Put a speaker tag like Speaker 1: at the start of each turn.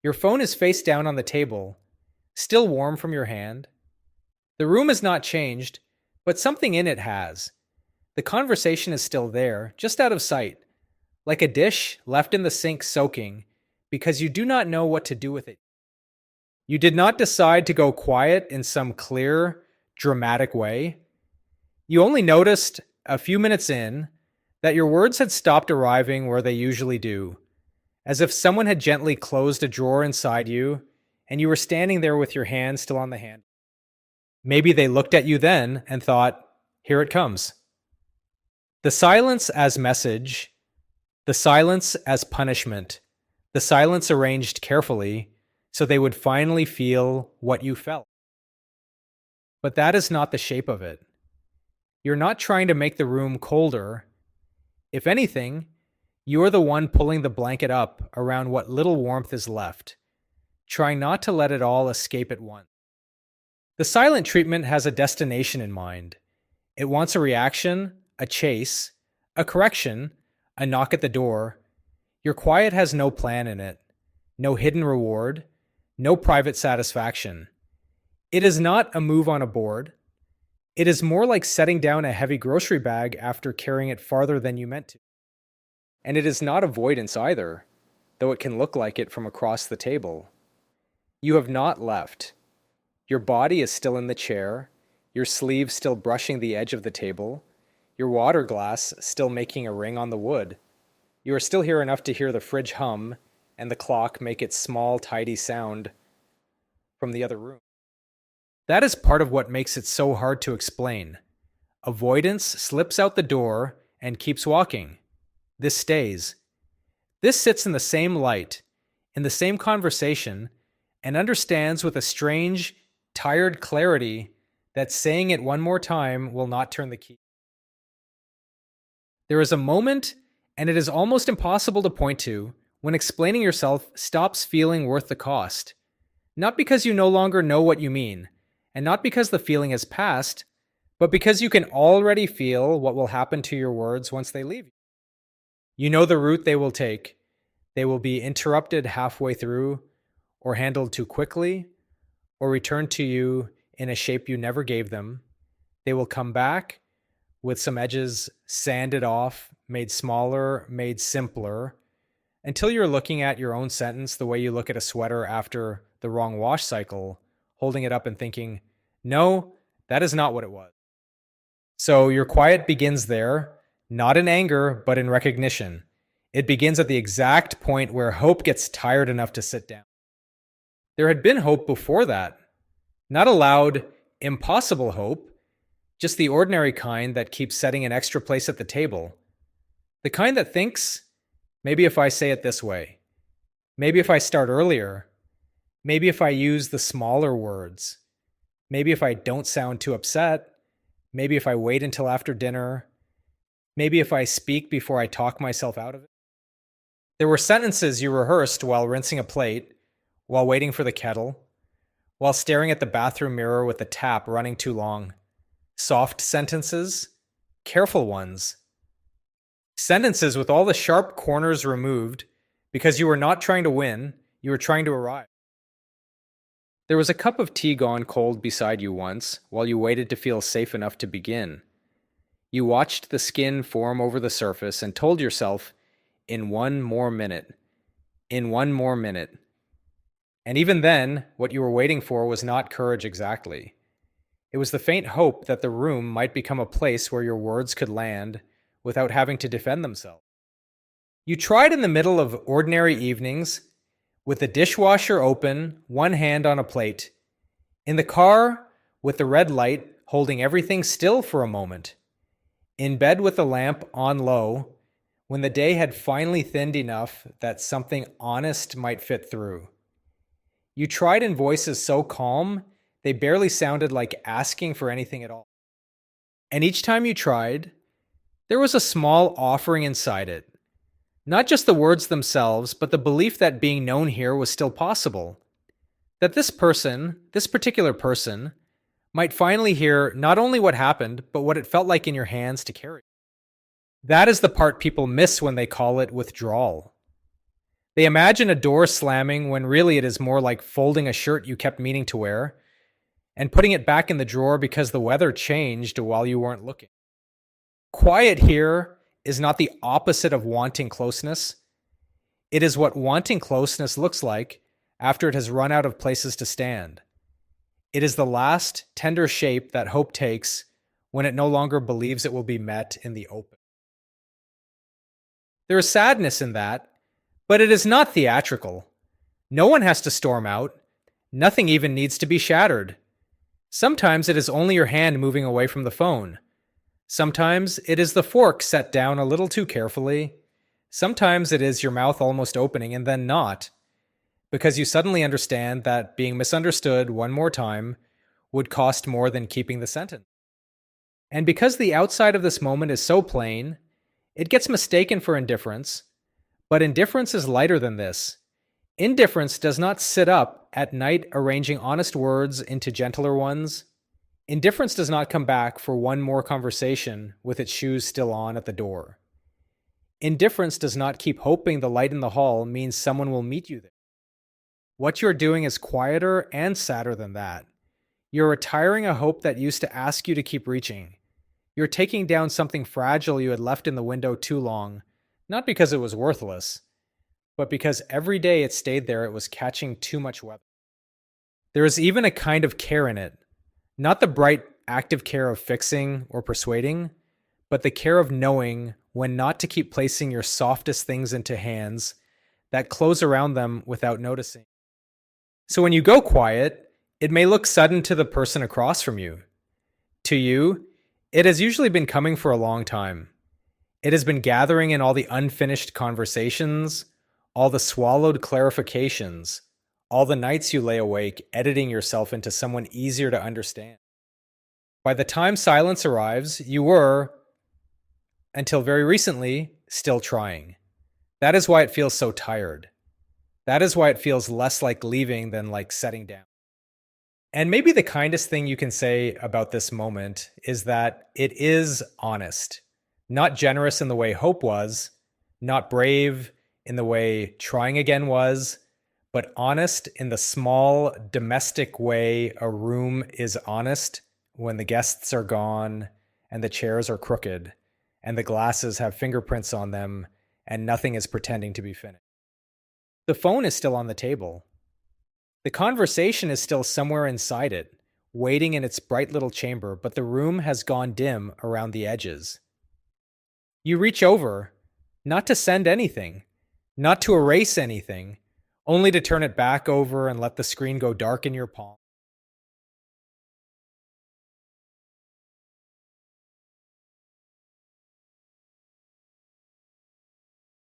Speaker 1: Your phone is face down on the table, still warm from your hand. The room has not changed, but something in it has. The conversation is still there, just out of sight, like a dish left in the sink soaking because you do not know what to do with it. You did not decide to go quiet in some clear, dramatic way. You only noticed a few minutes in that your words had stopped arriving where they usually do, as if someone had gently closed a drawer inside you and you were standing there with your hand still on the handle. Maybe they looked at you then and thought, here it comes. The silence as message, the silence as punishment, the silence arranged carefully so they would finally feel what you felt. But that is not the shape of it. You're not trying to make the room colder. If anything, you're the one pulling the blanket up around what little warmth is left, trying not to let it all escape at once. The silent treatment has a destination in mind. It wants a reaction, a chase, a correction, a knock at the door. Your quiet has no plan in it, no hidden reward, no private satisfaction. It is not a move on a board. It is more like setting down a heavy grocery bag after carrying it farther than you meant to. And it is not avoidance either, though it can look like it from across the table. You have not left. Your body is still in the chair, your sleeve still brushing the edge of the table, your water glass still making a ring on the wood. You are still here enough to hear the fridge hum and the clock make its small, tidy sound from the other room. That is part of what makes it so hard to explain. Avoidance slips out the door and keeps walking. This stays. This sits in the same light, in the same conversation, and understands with a strange, tired clarity that saying it one more time will not turn the key. There is a moment, and it is almost impossible to point to, when explaining yourself stops feeling worth the cost. Not because you no longer know what you mean, and not because the feeling has passed, but because you can already feel what will happen to your words once they leave you. You know the route they will take. They will be interrupted halfway through, or handled too quickly, or returned to you in a shape you never gave them. They will come back with some edges sanded off, made smaller, made simpler, until you're looking at your own sentence the way you look at a sweater after the wrong wash cycle, holding it up and thinking, no, that is not what it was. So your quiet begins there, not in anger, but in recognition. It begins at the exact point where hope gets tired enough to sit down. There had been hope before that. Not a loud, impossible hope, just the ordinary kind that keeps setting an extra place at the table. The kind that thinks, maybe if I say it this way, maybe if I start earlier, maybe if I use the smaller words, maybe if I don't sound too upset, maybe if I wait until after dinner, maybe if I speak before I talk myself out of it. There were sentences you rehearsed while rinsing a plate, while waiting for the kettle, while staring at the bathroom mirror with the tap running too long. Soft sentences, careful ones. Sentences with all the sharp corners removed because you were not trying to win, you were trying to arrive. There was a cup of tea gone cold beside you once while you waited to feel safe enough to begin. You watched the skin form over the surface and told yourself, in one more minute, in one more minute. And even then, what you were waiting for was not courage exactly. It was the faint hope that the room might become a place where your words could land without having to defend themselves. You tried in the middle of ordinary evenings, with the dishwasher open, one hand on a plate, in the car with the red light holding everything still for a moment, in bed with the lamp on low, when the day had finally thinned enough that something honest might fit through. You tried in voices so calm, they barely sounded like asking for anything at all. And each time you tried, there was a small offering inside it. Not just the words themselves, but the belief that being known here was still possible. That this person, this particular person, might finally hear not only what happened, but what it felt like in your hands to carry. That is the part people miss when they call it withdrawal. They imagine a door slamming when really it is more like folding a shirt you kept meaning to wear and putting it back in the drawer because the weather changed while you weren't looking. Quiet here is not the opposite of wanting closeness. It is what wanting closeness looks like after it has run out of places to stand. It is the last tender shape that hope takes when it no longer believes it will be met in the open. There is sadness in that, but it is not theatrical. No one has to storm out. Nothing even needs to be shattered. Sometimes it is only your hand moving away from the phone. Sometimes it is the fork set down a little too carefully. Sometimes it is your mouth almost opening and then not, because you suddenly understand that being misunderstood one more time would cost more than keeping the sentence. And because the outside of this moment is so plain, it gets mistaken for indifference, but indifference is lighter than this. Indifference does not sit up at night arranging honest words into gentler ones. Indifference does not come back for one more conversation with its shoes still on at the door. Indifference does not keep hoping the light in the hall means someone will meet you there. What you're doing is quieter and sadder than that. You're retiring a hope that used to ask you to keep reaching. You're taking down something fragile you had left in the window too long, not because it was worthless, but because every day it stayed there, it was catching too much weather. There is even a kind of care in it, not the bright, active care of fixing or persuading, but the care of knowing when not to keep placing your softest things into hands that close around them without noticing. So when you go quiet, it may look sudden to the person across from you. To you, it has usually been coming for a long time. It has been gathering in all the unfinished conversations, all the swallowed clarifications, all the nights you lay awake editing yourself into someone easier to understand. By the time silence arrives, you were, until very recently, still trying. That is why it feels so tired. That is why it feels less like leaving than like setting down. And maybe the kindest thing you can say about this moment is that it is honest, not generous in the way hope was, not brave in the way trying again was, but honest in the small, domestic way a room is honest when the guests are gone and the chairs are crooked and the glasses have fingerprints on them and nothing is pretending to be finished. The phone is still on the table. The conversation is still somewhere inside it, waiting in its bright little chamber, but the room has gone dim around the edges. You reach over, not to send anything, not to erase anything, only to turn it back over and let the screen go dark in your palm.